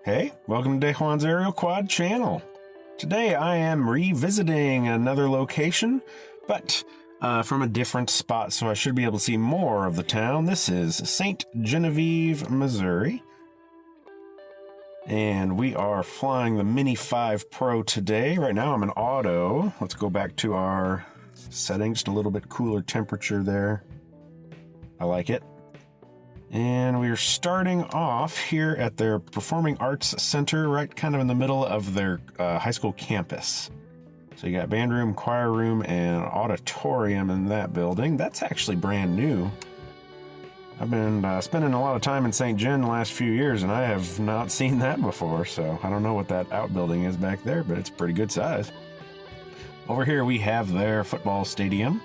Hey, welcome to Juan's Aerial Quad channel. Today I am revisiting another location, but from a different spot, so I should be able to see more of the town. This is Ste Genevieve, Missouri. And we are flying the Mini 5 Pro today. Right now I'm in auto. Let's go back to our settings, just a little bit cooler temperature there. I like it. And we are starting off here at their Performing Arts Center, right kind of in the middle of their high school campus. So you got band room, choir room, and auditorium in that building. That's actually brand new. I've been spending a lot of time in St. Gen the last few years, and I have not seen that before, so I don't know what that outbuilding is back there, but it's pretty good size. Over here we have their football stadium.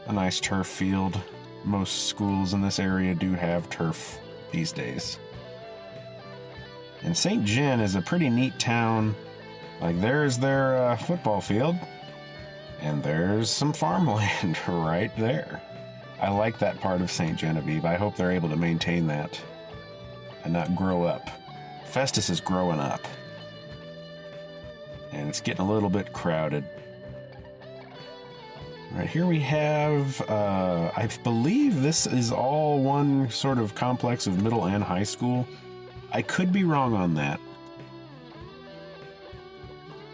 A nice turf field. Most schools in this area do have turf these days. And St. Gen is a pretty neat town. Like, there's their football field, and there's some farmland right there. I like that part of St. Genevieve. I hope they're able to maintain that and not grow up. Festus is growing up, and it's getting a little bit crowded. Right here we have, I believe this is all one sort of complex of middle and high school. I could be wrong on that.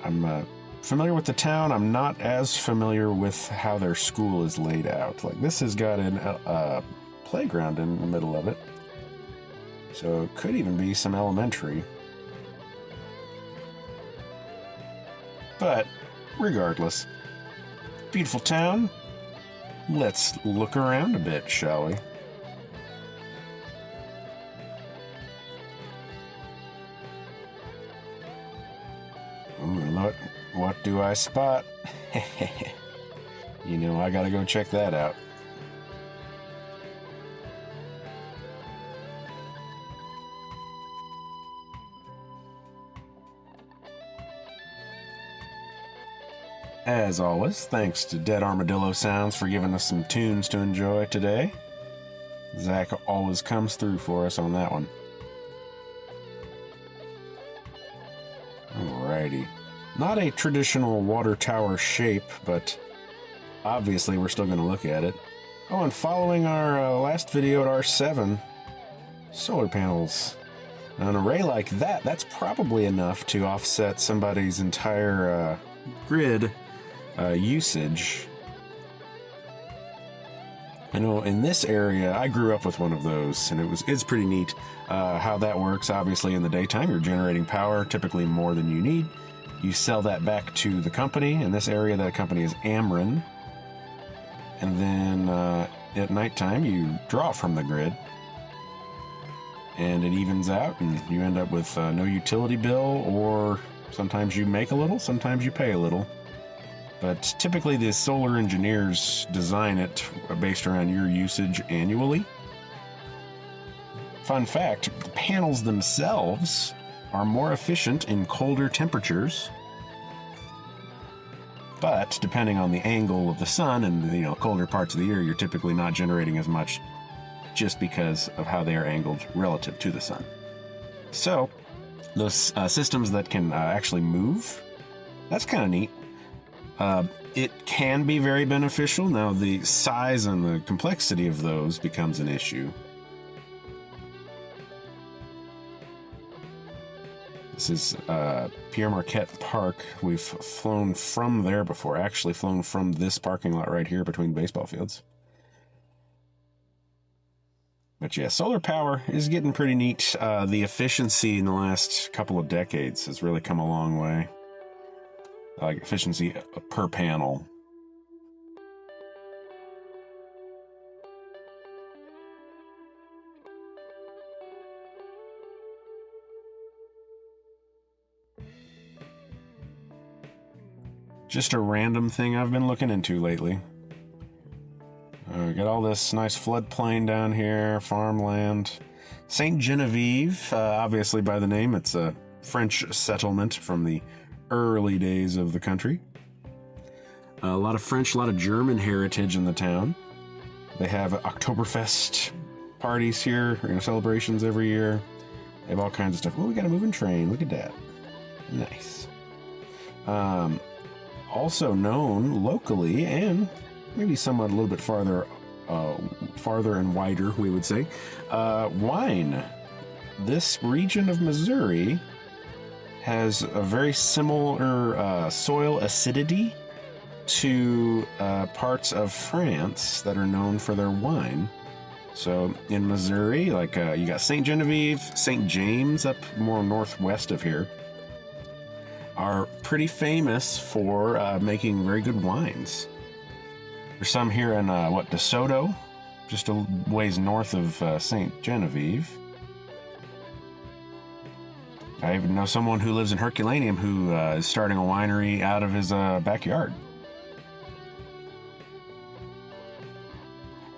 I'm familiar with the town. I'm not as familiar with how their school is laid out. Like, this has got a playground in the middle of it. So it could even be some elementary. But regardless, beautiful town. Let's look around a bit, shall we? Ooh, look, what do I spot? You know, I gotta go check that out. As always, thanks to Dead Armadillo Sounds for giving us some tunes to enjoy today. Zach always comes through for us on that one. Alrighty. Not a traditional water tower shape, but obviously we're still going to look at it. Oh, and following our last video at R7, solar panels. Now, an array like that, that's probably enough to offset somebody's entire grid usage. I know in this area, I grew up with one of those, and it's pretty neat how that works. Obviously, in the daytime, you're generating power, typically more than you need. You sell that back to the company. In this area, that company is Ameren. And then at nighttime, you draw from the grid, and it evens out, and you end up with no utility bill, or sometimes you make a little, sometimes you pay a little. But typically the solar engineers design it based around your usage annually. Fun fact, the panels themselves are more efficient in colder temperatures. But depending on the angle of the sun and colder parts of the year, you're typically not generating as much just because of how they are angled relative to the sun. So those systems that can actually move, that's kind of neat. It can be very beneficial. Now, the size and the complexity of those becomes an issue. This is Pierre Marquette Park. We've flown from there before, actually flown from this parking lot right here between baseball fields. But yeah, solar power is getting pretty neat. The efficiency in the last couple of decades has really come a long way. Like efficiency per panel. Just a random thing I've been looking into lately. We got all this nice floodplain down here, farmland. Ste Genevieve, obviously by the name, it's a French settlement from the early days of the country. A lot of French, a lot of German heritage in the town. They have Oktoberfest parties here, celebrations every year. They have all kinds of stuff. Oh, we got a moving train. Look at that. Nice. Also known locally and maybe somewhat a little bit farther and wider, we would say, wine. This region of Missouri has a very similar soil acidity to parts of France that are known for their wine. So in Missouri, like you got Ste Genevieve, St. James up more northwest of here, are pretty famous for making very good wines. There's some here in DeSoto, just a ways north of St. Genevieve. I even know someone who lives in Herculaneum who is starting a winery out of his backyard.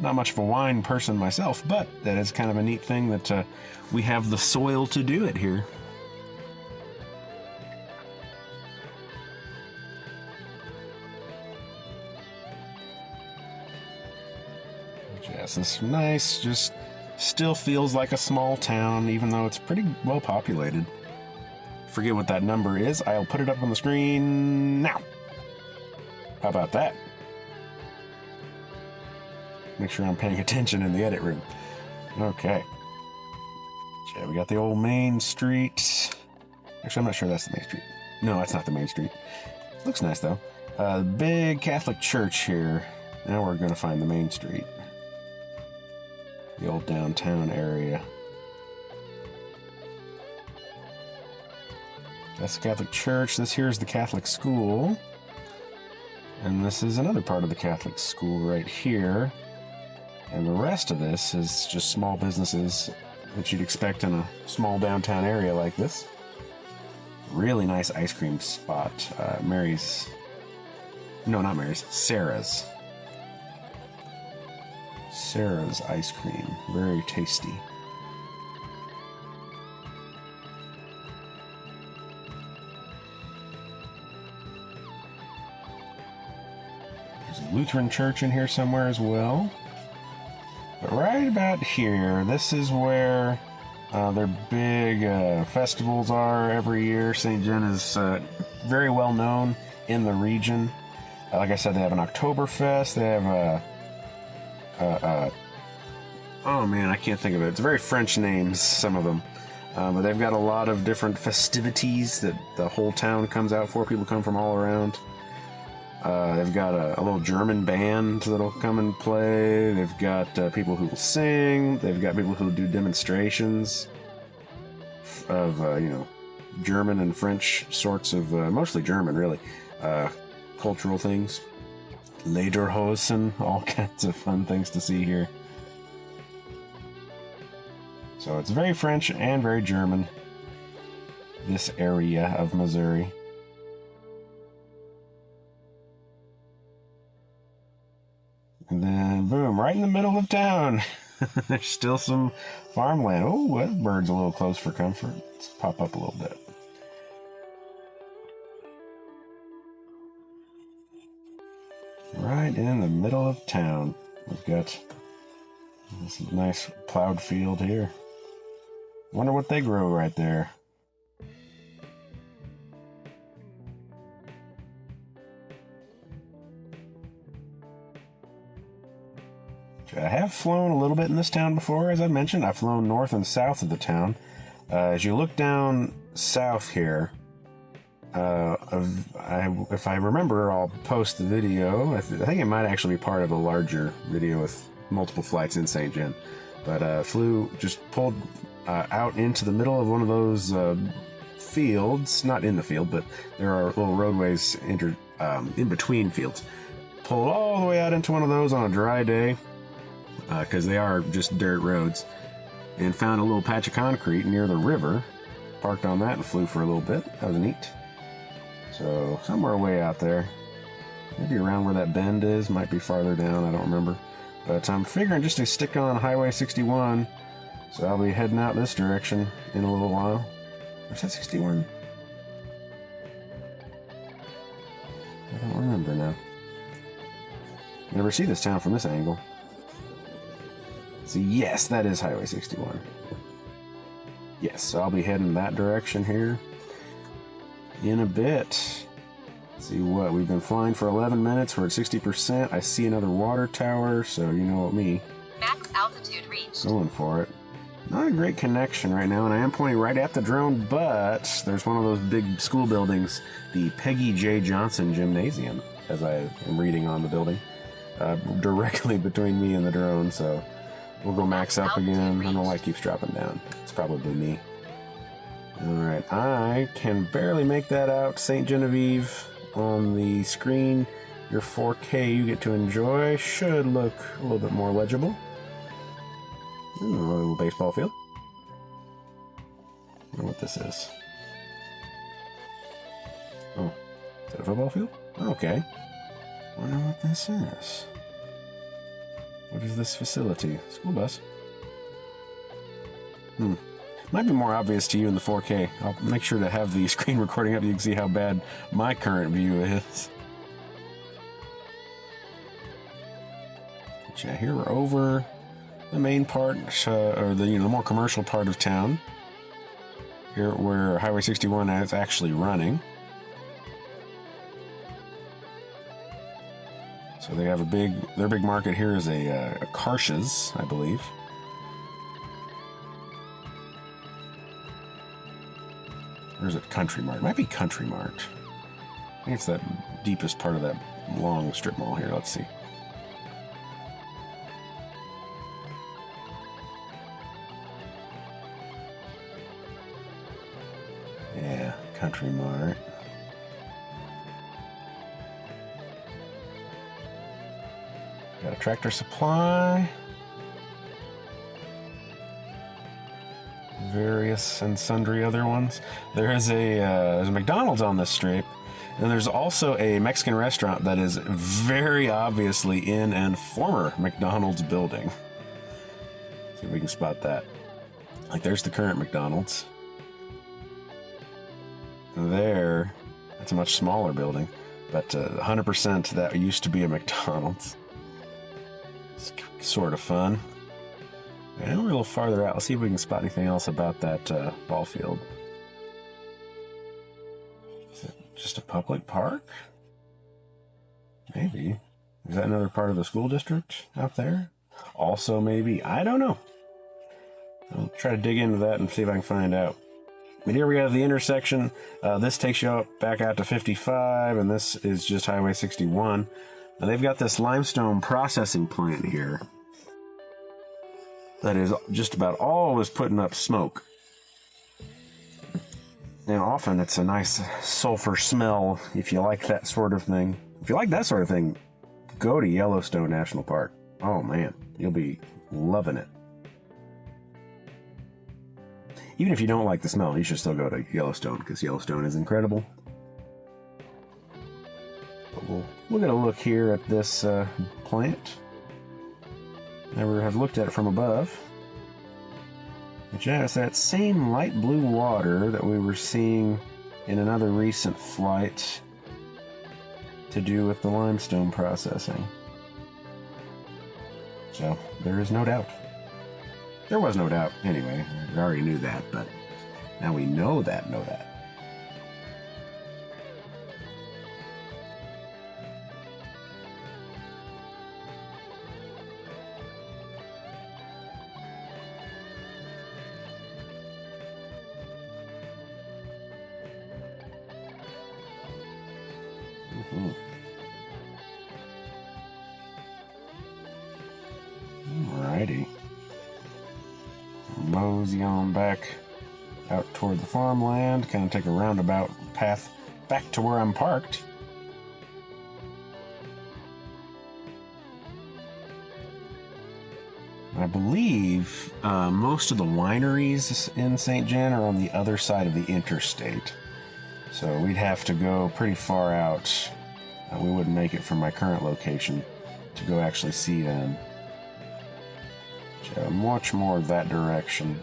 Not much of a wine person myself, but that is kind of a neat thing that we have the soil to do it here. Yes, it's nice, just still feels like a small town, even though it's pretty well populated. Forget what that number is, I'll put it up on the screen now. How about that? Make sure I'm paying attention in the edit room. Okay. Yeah, we got the old main street. Actually, I'm not sure that's the main street. No, that's not the main street. Looks nice, though. Big Catholic church here. Now we're going to find the main street. The old downtown area. That's the Catholic church. This here is the Catholic school. And this is another part of the Catholic school right here. And the rest of this is just small businesses that you'd expect in a small downtown area like this. Really nice ice cream spot. Sarah's. Sarah's ice cream. Very tasty. There's a Lutheran church in here somewhere as well. But right about here, this is where their big festivals are every year. St. Gen is very well known in the region. Like I said, they have an Oktoberfest. They have oh man, I can't think of it. It's very French names, some of them. But they've got a lot of different festivities that the whole town comes out for. People come from all around. They've got a little German band that'll come and play. They've got people who will sing. They've got people who do demonstrations of, German and French sorts of, mostly German, really, cultural things. Lederhosen, all kinds of fun things to see here. So it's very French and very German, this area of Missouri. And then, boom, right in the middle of town. There's still some farmland. Oh, that bird's a little close for comfort. Let's pop up a little bit. Right in the middle of town. We've got this nice plowed field here. Wonder what they grow right there. I have flown a little bit in this town before, as I mentioned. I've flown north and south of the town. As you look down south here, if I remember, I'll post the video. I think it might actually be part of a larger video with multiple flights in St. Gen. But pulled out into the middle of one of those fields. Not in the field, but there are little roadways in between fields. Pulled all the way out into one of those on a dry day, because they are just dirt roads, and found a little patch of concrete near the river. Parked on that and flew for a little bit. That was neat. So somewhere way out there, maybe around where that bend is, might be farther down, I don't remember. But I'm figuring just to stick on Highway 61, so I'll be heading out this direction in a little while. Or is that 61? I don't remember now. Never see this town from this angle. So yes, that is Highway 61. Yes, so I'll be heading that direction here in a bit. See what, we've been flying for 11 minutes. We're at 60%. I see another water tower, so you know what me. Max altitude reached. Going for it. Not a great connection right now, and I am pointing right at the drone, but there's one of those big school buildings, the Peggy J. Johnson Gymnasium, as I am reading on the building, directly between me and the drone, so we'll go max up again. I don't know why it keeps dropping down. It's probably me. Alright, I can barely make that out. Ste Genevieve on the screen. Your 4K you get to enjoy should look a little bit more legible. Ooh, a little baseball field. I wonder what this is. Oh, is that a football field? Okay. Wonder what this is. What is this facility? School bus. Might be more obvious to you in the 4K. I'll make sure to have the screen recording up so you can see how bad my current view is. But yeah, here we're over the main part, or the more commercial part of town. Here where Highway 61 is actually running. So they have their big market here is a Karsh's, I believe. Or is it Country Mart? It might be Country Mart. I think it's that deepest part of that long strip mall here. Let's see. Yeah, Country Mart. Got a Tractor Supply. Various and sundry other ones. There's a McDonald's on this strip, and there's also a Mexican restaurant that is very obviously in and former McDonald's building. See if we can spot that. Like, there's the current McDonald's. There, that's a much smaller building, but 100% that used to be a McDonald's. It's sort of fun. And we're a little farther out. Let's see if we can spot anything else about that ball field. Is it just a public park? Maybe. Is that another part of the school district out there? Also, maybe. I don't know. I'll try to dig into that and see if I can find out. But here we have the intersection. This takes you back out to 55, and this is just Highway 61. Now they've got this limestone processing plant here that is just about always putting up smoke. And often it's a nice sulfur smell if you like that sort of thing. If you like that sort of thing, go to Yellowstone National Park. Oh man, you'll be loving it. Even if you don't like the smell, you should still go to Yellowstone, because Yellowstone is incredible. But we'll get a look here at this plant. Never have looked at it from above. But yeah, it's that same light blue water that we were seeing in another recent flight to do with the limestone processing. So, there is no doubt. There was no doubt, anyway. We already knew that, but now we know that. Alrighty. Mosey on back out toward the farmland. Kind of take a roundabout path back to where I'm parked. I believe most of the wineries in St. Gen are on the other side of the interstate. So we'd have to go pretty far out. We wouldn't make it from my current location to go actually see them. So much more that direction.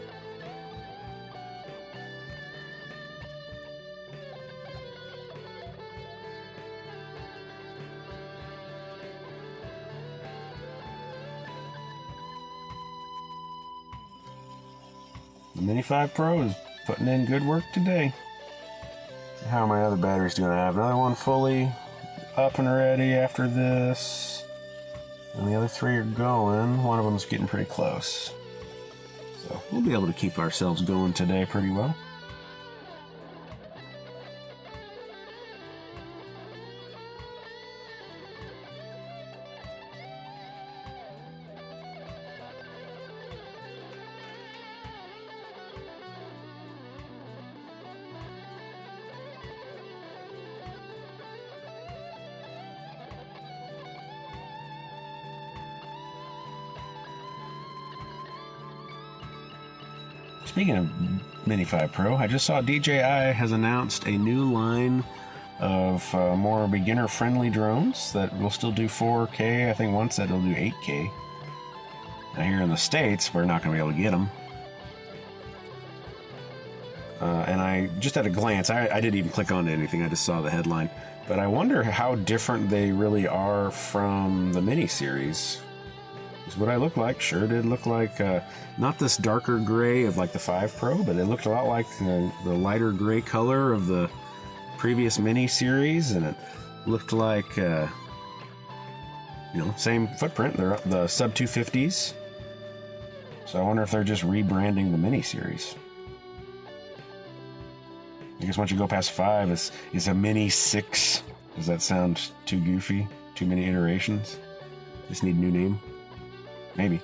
The Mini 5 Pro is putting in good work today. How are my other batteries doing? I have another one fully up and ready after this. And the other 3 are going. One of them's getting pretty close. So we'll be able to keep ourselves going today pretty well. Speaking of Mini 5 Pro, I just saw DJI has announced a new line of more beginner-friendly drones that will still do 4K. I think one said it'll do 8K. Now here in the States, we're not going to be able to get them. And I, just at a glance, I didn't even click on anything, I just saw the headline. But I wonder how different they really are from the Mini series. Is what I look like. Sure did look like, not this darker gray of like the 5 Pro, but it looked a lot like the lighter gray color of the previous Mini series, and it looked like, same footprint. They're the sub 250s. So I wonder if they're just rebranding the Mini series. I guess once you go past 5, it's a Mini 6. Does that sound too goofy? Too many iterations? Just need a new name? Maybe.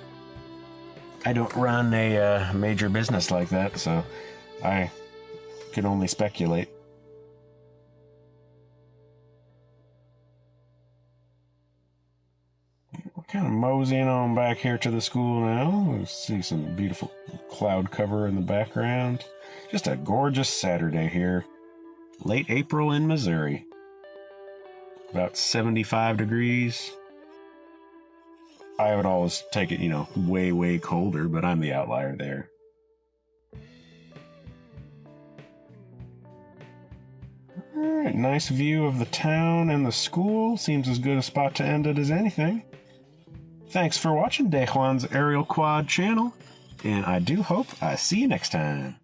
I don't run a major business like that, so I can only speculate. We're kind of moseying on back here to the school now. We see some beautiful cloud cover in the background. Just a gorgeous Saturday here. Late April in Missouri. About 75 degrees. I would always take it, way, way colder, but I'm the outlier there. Alright, nice view of the town and the school. Seems as good a spot to end it as anything. Thanks for watching Dejuan's Aerial Quad channel, and I do hope I see you next time.